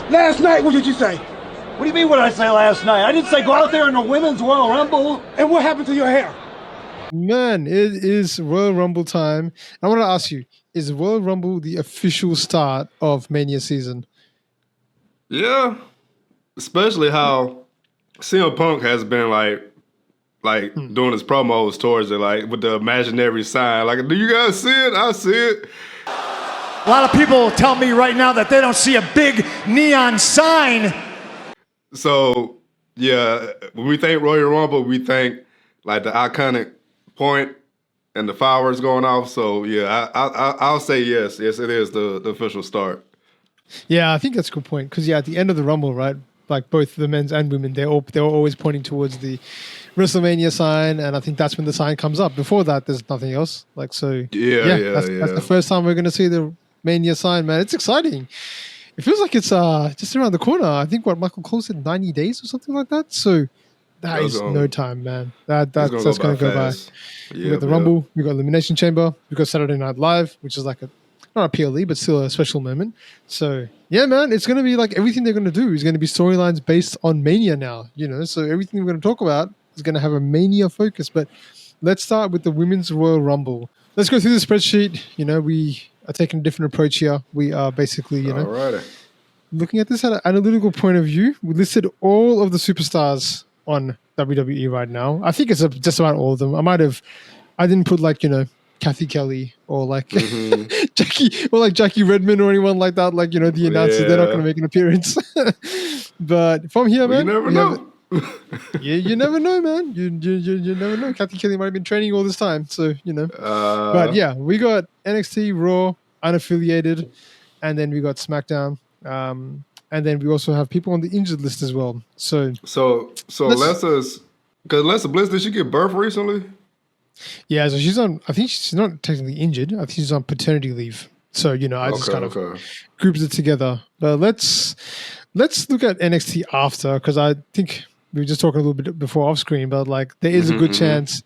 Last night, what did you say? What do you mean what I say last night? I didn't say go out there in the Women's Royal Rumble. And what happened to your hair? Man, it is Royal Rumble time. I want to ask you, is Royal Rumble the official start of Mania season? Yeah, especially how CM Punk has been doing his promos towards it, like with the imaginary sign. Like, do you guys see it? I see it. A lot of people tell me right now that they don't see a big neon sign. So, yeah, when we think Royal Rumble, we think like the iconic point and the fireworks going off. So, yeah, I'll say yes. Yes, it is the official start. Yeah, I think that's a good point. Because, yeah, at the end of the Rumble, right, like both the men's and women, they were always pointing towards the WrestleMania sign. And I think that's when the sign comes up. Before that, there's nothing else. Like, so, that's the first time we're going to see the Mania sign, man. It's exciting. It feels like it's just around the corner. I think what Michael Cole said, 90 days or something like that. So that is no time, man. That's going to go by. Yeah, We got the Rumble, we got Elimination Chamber, we got Saturday Night Live, which is like not a PLE, but still a special moment. So yeah, man, it's going to be like everything they're going to do is going to be storylines based on Mania now. So everything we're going to talk about is going to have a Mania focus. But let's start with the Women's Royal Rumble. Let's go through the spreadsheet. We are taking a different approach here. We are basically, looking at this at an analytical point of view. We listed all of the superstars on WWE right now. I think it's just about all of them. I didn't put Kathy Kelly or Jackie Redmond or anyone like that. The announcers, they're not going to make an appearance. But from here, man, you never know. You never know, man. You never know. Kathy Kelly might have been training all this time, so But yeah, we got NXT, Raw, unaffiliated, and then we got SmackDown, and then we also have people on the injured list as well. So Alessa Bliss, did she give birth recently? Yeah, so she's on. I think she's not technically injured. I think she's on paternity leave. So I just kind of grouped it together. But let's look at NXT after, because I think we were just talking a little bit before off screen, but there is a good chance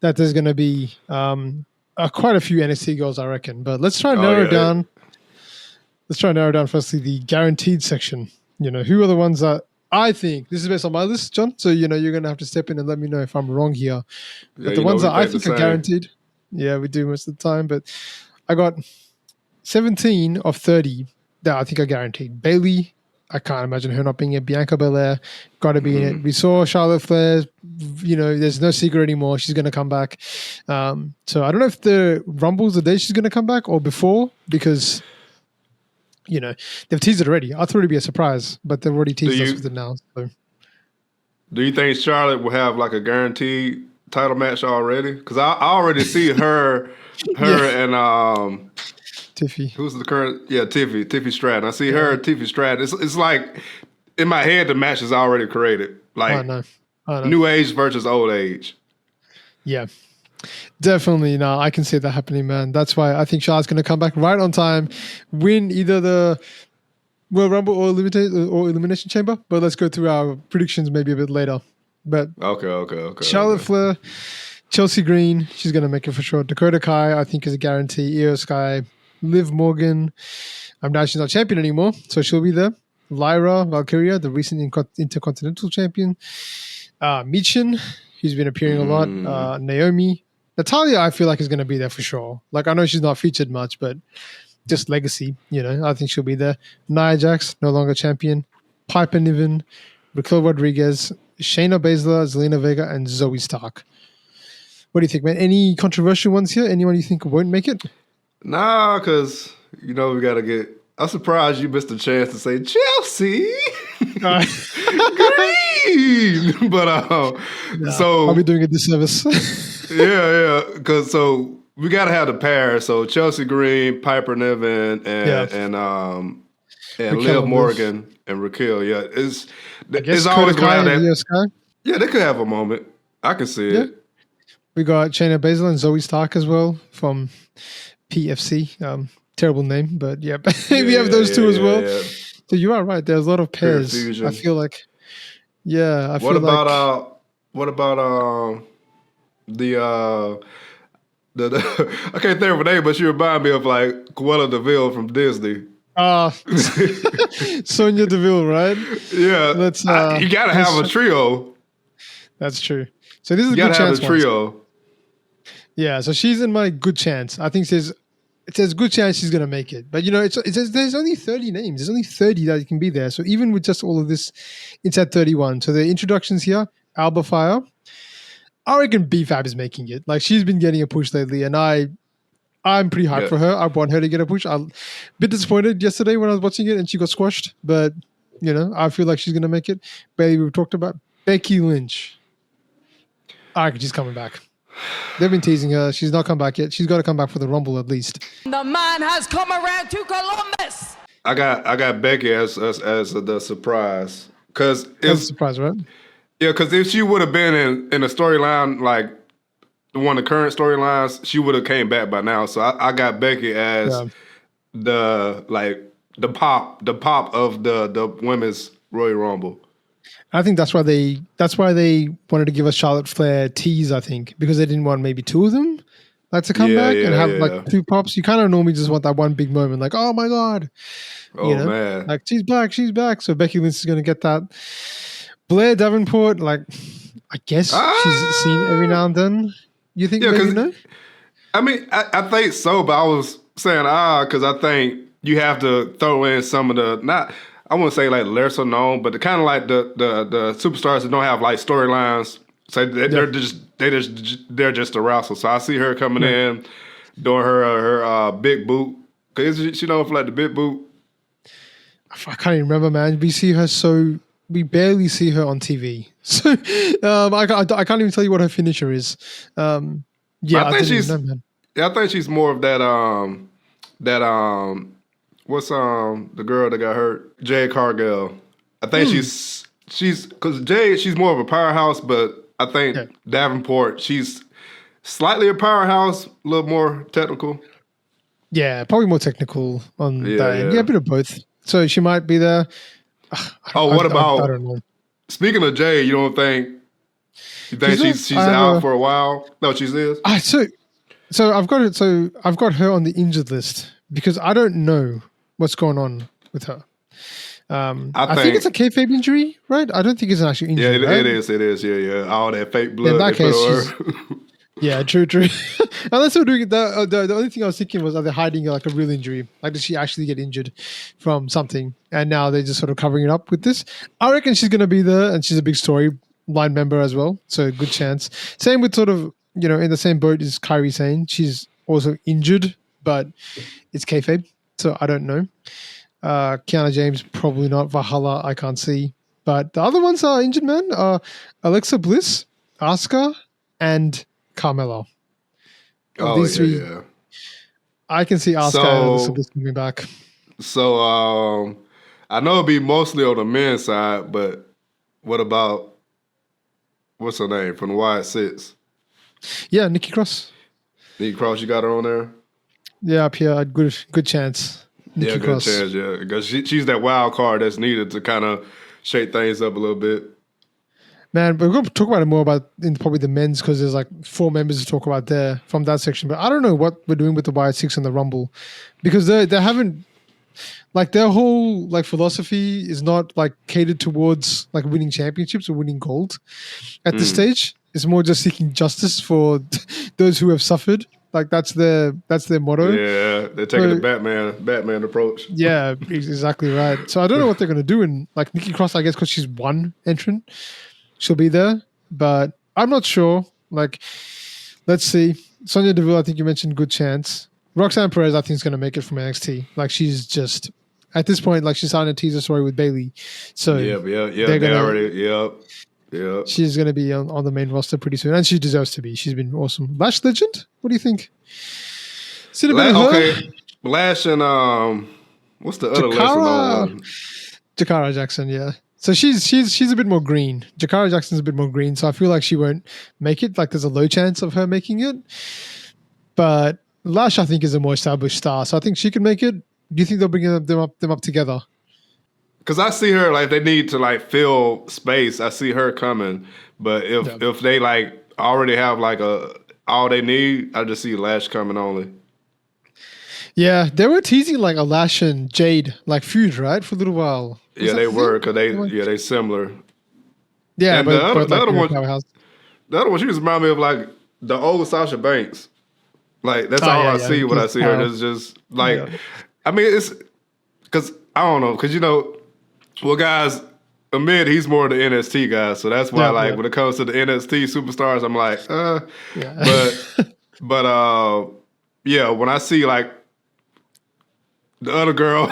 that there's going to be quite a few NXT girls, I reckon. But let's try and narrow down. Let's try and narrow down firstly the guaranteed section. Who are the ones that I think, this is based on my list, John. So you're going to have to step in and let me know if I'm wrong here. But the ones that I think are guaranteed, yeah, we do most of the time. But I got 17 of 30 that I think are guaranteed. Bailey, I can't imagine her not being in. Bianca Belair, got to be in it. We saw Charlotte Flair, there's no secret anymore. She's going to come back. So I don't know if the Rumble's the day she's going to come back or before, because, they've teased it already. I thought it'd be a surprise, but they've already teased us with it now. So. Do you think Charlotte will have a guaranteed title match already? Because I already see her and Tiffy. Who's the current? Yeah, Tiffy Stratton. I see her, Tiffy Stratton. It's like in my head the match is already created. I know. New age versus old age. Yeah, definitely. No, I can see that happening, man. That's why I think Charlotte's going to come back right on time, win either the Royal Rumble or Elimination Chamber. But let's go through our predictions maybe a bit later. But okay. Charlotte Flair, Chelsea Green, she's going to make it for sure. Dakota Kai, I think, is a guarantee. Io Sky, Liv Morgan. Now she's not champion anymore, so she'll be there. Lyra Valkyria, the recent Intercontinental Champion. Michin, who's been appearing a lot. Naomi. Natalia, I feel like, is going to be there for sure. I know she's not featured much, but just legacy, I think she'll be there. Nia Jax, no longer champion. Piper Niven, Raquel Rodriguez, Shayna Baszler, Zelina Vega, and Zoe Stark. What do you think, man? Any controversial ones here? Anyone you think won't make it? Nah, because, we got to get... I'm surprised you missed a chance to say Chelsea Green. But, so... I'll be doing a disservice. yeah, because we got to have the pair. So Chelsea Green, Piper Niven, and Liv Morgan and Raquel. Yeah, it's always going to have that. Yeah, they could have a moment. I can see it. We got Shayna Baszler and Zoe Stark as well from PFC. Terrible name, but we have those two as well. Yeah. So you are right. There's a lot of pairs. I feel like, What about the I can't think of her name, but she reminded me of Cruella de Vil from Disney. Sonya Deville, right? Yeah. Let's. You gotta have a trio. That's true. So this is You a good gotta have chance. a trio. Yeah, so she's in my good chance. I think there's good chance she's gonna make it. But there's only 30 names. There's only 30 that can be there. So even with just all of this, it's at 31. So the introductions here, Alba Fire. I reckon BFAB is making it. Like she's been getting a push lately, and I'm pretty hyped for her. I want her to get a push. I'm a bit disappointed yesterday when I was watching it and she got squashed, but I feel like she's gonna make it. Bailey, we've talked about Becky Lynch. I reckon she's coming back. They've been teasing her. She's not come back yet. She's got to come back for the Rumble at least. The man has come around to Columbus. I got Becky as the surprise because it's a surprise, right? Yeah, because if she would have been in a storyline like one of the current storylines, she would have came back by now. So I got Becky as the pop of the women's Royal Rumble. I think that's why they wanted to give us Charlotte Flair tease, I think, because they didn't want maybe two of them to come back and have like two pops. You kind of normally just want that one big moment, like, oh my God. Man. Like she's back. So Becky Lynch is gonna get that. Blair Davenport, like I guess she's seen every now and then. You think maybe no? I mean, I think so, but I was saying because I think you have to throw in some of the I wouldn't say like lesser known, but the kind of like the superstars that don't have like storylines. So they're just a wrestler. So I see her coming in, doing her big boot. Cause she known for like the big boot. I can't even remember, man. We barely see her on TV. So I can't even tell you what her finisher is. I think she's more of that what's the girl that got hurt? Jade Cargill. I think she's because Jade, she's more of a powerhouse, but I think Davenport, she's slightly a powerhouse, a little more technical. Yeah, probably more technical on that. Yeah, a bit of both. So she might be there. What about? I don't know. Speaking of Jade, you think she's out for a while? No, she is. So I've got it. So I've got her on the injured list because I don't know what's going on with her. I think it's a kayfabe injury, right? I don't think it's an actual injury. Yeah, it is. Yeah. All that fake blood. In that case, yeah, true. Unless we're doing it, the only thing I was thinking was, are they hiding like a real injury? Like, did she actually get injured from something? And now they're just sort of covering it up with this. I reckon she's going to be there, and she's a big storyline member as well. So good chance. Same with sort of, in the same boat as Kairi Sane. She's also injured, but it's kayfabe. So I don't know. Kiana James, probably not. Valhalla, I can't see. But the other ones are injured, man. Alexa Bliss, Asuka, and Carmella. These three, I can see Asuka and Alexa Bliss coming back. So I know it'll be mostly on the men's side, but what about what's her name from the Wyatt Six? Yeah, Nikki Cross. Nikki Cross, you got her on there? Yeah, up here, good chance. Nikki Cross. Good chance, yeah. Because she's that wild card that's needed to kind of shake things up a little bit. Man, we're going to talk about it more in probably the men's because there's like 4 members to talk about there from that section. But I don't know what we're doing with the Wyatt Six and the Rumble because they haven't, like their whole like philosophy is not like catered towards like winning championships or winning gold at this stage. It's more just seeking justice for those who have suffered. Like that's their motto. Yeah, they're taking the Batman approach. Yeah, exactly right. So I don't know what they're going to do. And like Nikki Cross, I guess because she's one entrant, she'll be there. But I'm not sure. Like, let's see. Sonya Deville, I think you mentioned good chance. Roxanne Perez, I think is going to make it from NXT. Like she's just at this point, like she's on a teaser story with Bailey. So she's going to be on the main roster pretty soon, and she deserves to be. She's been awesome. Lash Legend, what do you think? Lash and what's the other lesser known one? Jakara Jackson, yeah. So she's a bit more green. Jakara Jackson's a bit more green, so I feel like she won't make it. Like there's a low chance of her making it. But Lash, I think, is a more established star, so I think she can make it. Do you think they'll bring them up together? Because I see her, like, they need to, like, fill space. I see her coming. But if they, like, already have, like, all they need, I just see Lash coming only. Yeah, they were teasing like Alash and Jade, like feud, right, for a little while. Yeah, they were because they similar. Yeah, And but the like other one, powerhouse. the other one, she just remind me of like the old Sasha Banks. Like that's all I see when I see her. It's just like, I mean, it's because I don't know, because well, guys, Amit, he's more the NXT guy, so that's why when it comes to the NXT superstars, I'm like, but yeah, when I see like the other girl,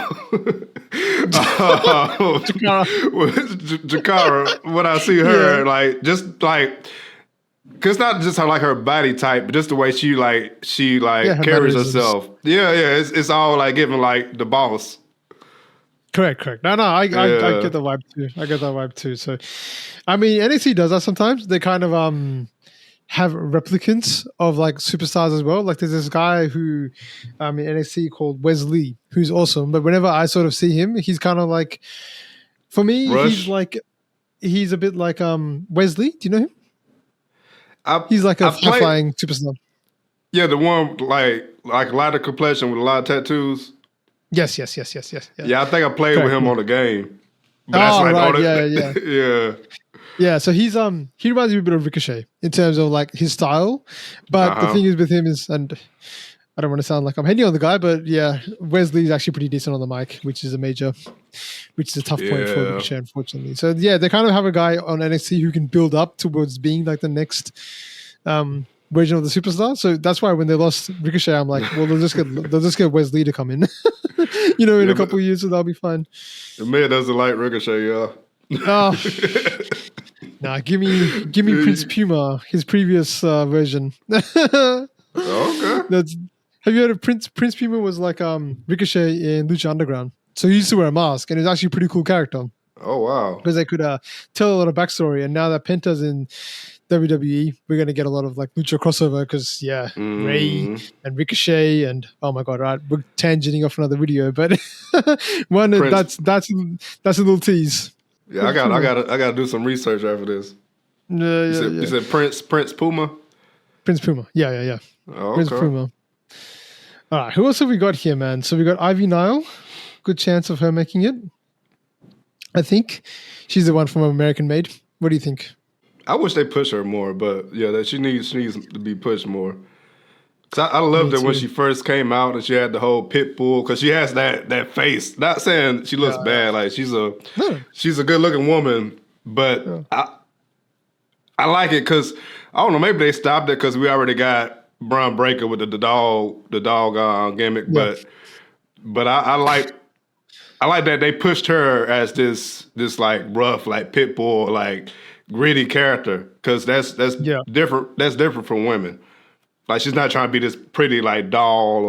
Jakara, when I see her, like just like. Cause not just her body type, but just the way she carries herself. Yeah, it's all like giving like the boss. Correct. No, I get the vibe too. So, I mean, NXT does that sometimes. They kind of have replicants of like superstars as well. Like there's this guy who in NXT called Wesley, who's awesome. But whenever I sort of see him, he's kind of like, for me, Rush? he's a bit like Wesley. Do you know him? He's like a flying superstar. Yeah, the one like lighter complexion with a lot of tattoos. Yes. Yeah, I think I played with him on the game. But Yeah, so he's he reminds me a bit of Ricochet in terms of like his style. But the thing is with him is, and I don't want to sound like I'm hating on the guy, but yeah, Wesley's actually pretty decent on the mic, which is a tough point for Ricochet, unfortunately. So yeah, they kind of have a guy on NXT who can build up towards being like the next version of the superstar. So that's why when they lost Ricochet, I'm like, well, they'll just get Wesley to come in, in a couple of years, so that'll be fine. The man doesn't like Ricochet, y'all. Oh, nah, give me Prince Puma, his previous version. Okay. Have you heard of Prince Puma? Was like Ricochet in Lucha Underground. So he used to wear a mask, and it was actually a pretty cool character. Oh wow! Because they could tell a lot of backstory. And now that Penta's in WWE, we're gonna get a lot of like Lucha crossover. Because Ray and Ricochet, and oh my god, right? We're tangenting off another video, but that's a little tease. Yeah, I gotta do some research after this. You said Prince Puma. Prince Puma. Yeah. Oh, okay. Prince Puma. All right, who else have we got here, man? So we got Ivy Nile. Good chance of her making it. I think she's the one from American Made. What do you think? I wish they push her more, but yeah, that she needs to be pushed more. Cause I loved her when she first came out and she had the whole pit bull, because she has that face. Not saying she looks bad, like she's a good looking woman, but I like it because I don't know, maybe they stopped it because we already got Braun Breaker with the dog gimmick, but I like that they pushed her as this like rough, like pit bull, like gritty character, because that's different. That's different from women. Like she's not trying to be this pretty like doll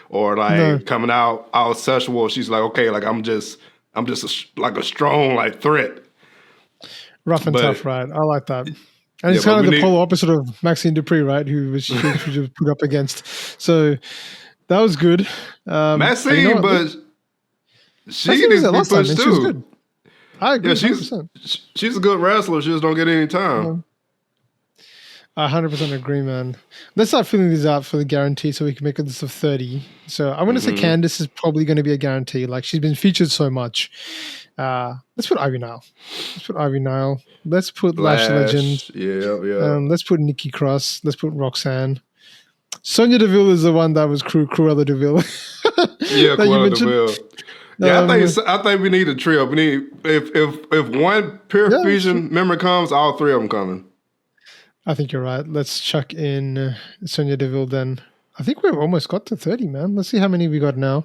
or like coming out all sexual. She's like, okay, like I'm just like a strong like threat. Rough and tough, right? I like that. And it's kind of the polar opposite of Maxine Dupree, right? Who was put up against. So that was good. Maxine, but she needs to be pushed too. Good. I agree. Yeah, she's a good wrestler. She just don't get any time. I 100% agree, man. Let's start filling these out for the guarantee so we can make a list of 30. So I want to say Candice is probably going to be a guarantee. Like she's been featured so much. Let's put Ivy Nile. Let's put Lash Legend. Yeah. Let's put Nikki Cross. Let's put Roxanne. Sonya Deville is the one that was Cruella Deville. Yeah, Cruella Deville. Yeah, I think we need a trio. We need if one Pure Fusion member comes, all three of them coming. I think you're right. Let's chuck in Sonya Deville then. I think we've almost got to 30, man. Let's see how many we got now.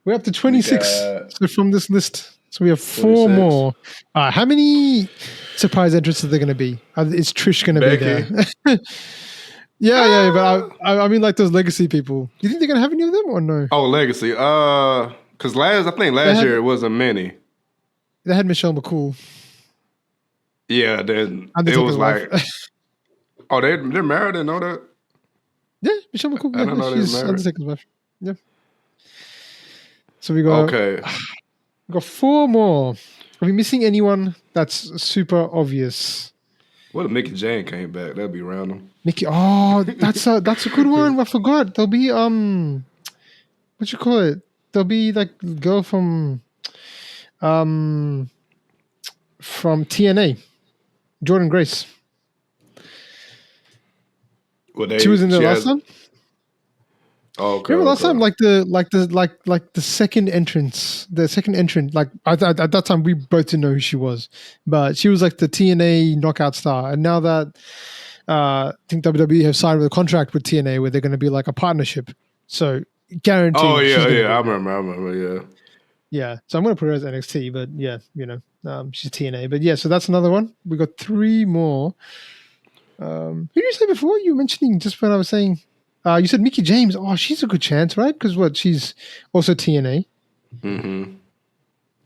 We're up to 26. So from this list, so we have 4 more. How many surprise entrants are there going to be? Is Trish going to be there? Yeah, but I mean like those legacy people. Do you think they're going to have any of them or no? Oh, legacy. Because last year it wasn't many. They had Michelle McCool. Yeah, then it was like... Oh, they're married? I didn't know that. Yeah, Michelle McCool. I don't know she's they're married. Undertaker's wife. Yeah. So we got 4 more. Are we missing anyone that's super obvious? What if Mickey Jane came back? That'd be random. Mickey, that's a good one. I forgot. There'll be what you call it? There'll be like girl from TNA, Jordan Grace. She was in there last time. Oh, okay. Remember last time, like the second entrance, like at that time we both didn't know who she was, but she was like the TNA knockout star, and now that I think WWE have signed with a contract with TNA where they're going to be like a partnership, so guaranteed. Oh yeah, I remember. Yeah, so I'm going to put her as NXT, but yeah, she's TNA, but yeah, so that's another one. We got 3 more. Who did you say before? You were mentioning just when I was saying. You said Mickie James. Oh, she's a good chance, right? Because she's also TNA. Mm-hmm.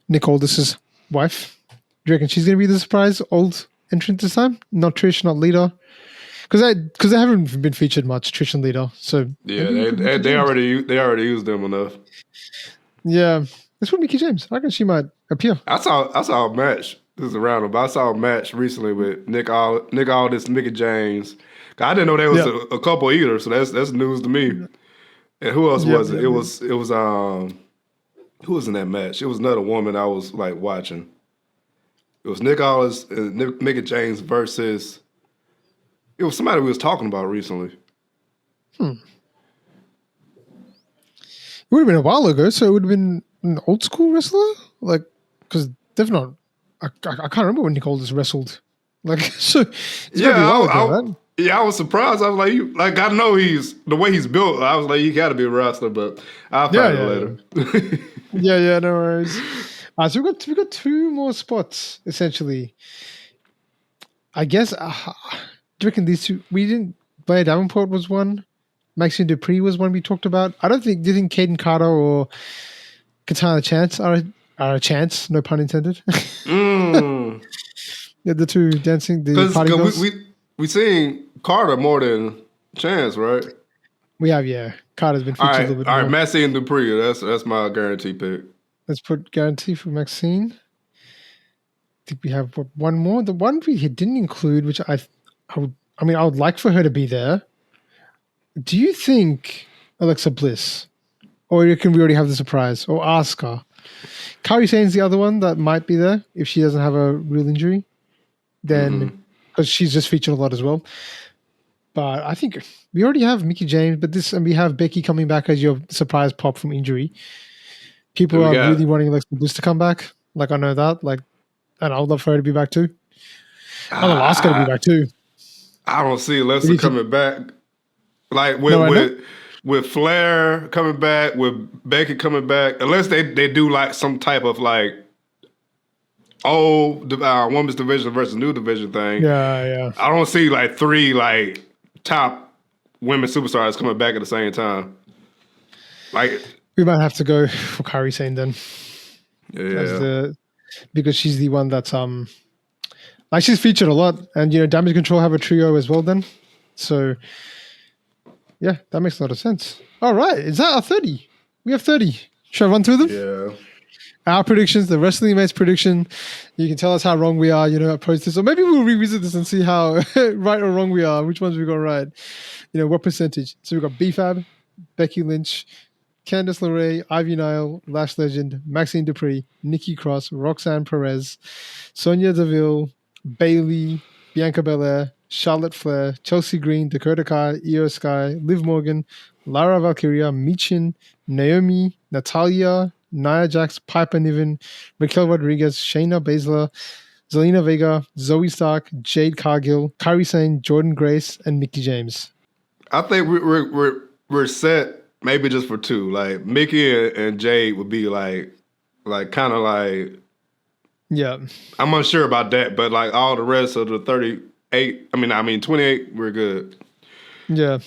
Nick Aldis's wife. Do you reckon she's going to be the surprise old entrant this time? Not Trish, not Lita. Because they haven't been featured much, Trish and Lita. So yeah, they already used them enough. Yeah, let's put Mickie James. I reckon she might appear. I saw a match. This is a roundup. But I saw a match recently with Nick Aldis, Mickie James. I didn't know there was a couple either, so that's news to me. And who else was it? It was who was in that match? It was another woman I was like watching. It was Nick Aldis and Mickie James versus. It was somebody we was talking about recently. It would have been a while ago, so it would have been an old school wrestler, like because they've not. I can't remember when Nick Aldis wrestled. Like so, it's gotta be a while ago, right? Yeah, I was surprised. I was like, I know the way he's built. I was like, you got to be a wrestler, but I'll find it later. Yeah, no worries. So we got 2 more spots essentially. I guess. Do you reckon these 2? We didn't. Blair Davenport was one. Maxine Dupree was one we talked about. I don't think. Do you think Caden Carter or Katana Chance are a chance? No pun intended. Yeah, the 2 dancing. The party girls. We seen Carter more than Chance, right? We have, yeah. Carter's been featured a little bit more. All right, Maxine Dupree. That's my guarantee pick. Let's put guarantee for Maxine. I think we have one more. The one we didn't include, which I would like for her to be there. Do you think Alexa Bliss, or can we already have the surprise, or Asuka? Kairi Sane's the other one that might be there if she doesn't have a real injury. Then. Because she's just featured a lot as well. But I think we already have Mickie James, and we have Becky coming back as your surprise pop from injury. People are really wanting Alexa Bliss to come back. Like, I know that. Like, and I would love for her to be back too. I would love Asuka to be back too. I don't see Alexa coming back. Like with Flair coming back, with Becky coming back, unless they do like some type of like women's division versus new division thing. Yeah. I don't see like 3 like top women superstars coming back at the same time. Like we might have to go for Kairi Sane then. Yeah. Because she's the one that's like she's featured a lot, and Damage Control have a trio as well then. So yeah, that makes a lot of sense. All right, is that our 30? We have 30. Should I run through them? Yeah. Our predictions, the Wrestling Mates prediction. You can tell us how wrong we are, opposed this. Or maybe we'll revisit this and see how right or wrong we are, which ones we got right. What percentage. So we've got B-Fab, Becky Lynch, Candice LeRae, Ivy Nile, Lash Legend, Maxine Dupree, Nikki Cross, Roxanne Perez, Sonia Deville, Bailey, Bianca Belair, Charlotte Flair, Chelsea Green, Dakota Kai, Io Sky, Liv Morgan, Lara Valkyria, Michin, Naomi, Natalia, Nia Jax, Piper Niven, Raquel Rodriguez, Shayna Baszler, Zelina Vega, Zoe Stark, Jade Cargill, Kairi Sane, Jordan Grace, and Mickie James. I think we're set maybe just for 2. Like Mickie and Jade would be like kind of like. Yeah. I'm unsure about that, but like all the rest of the 38, 28, we're good. Yeah.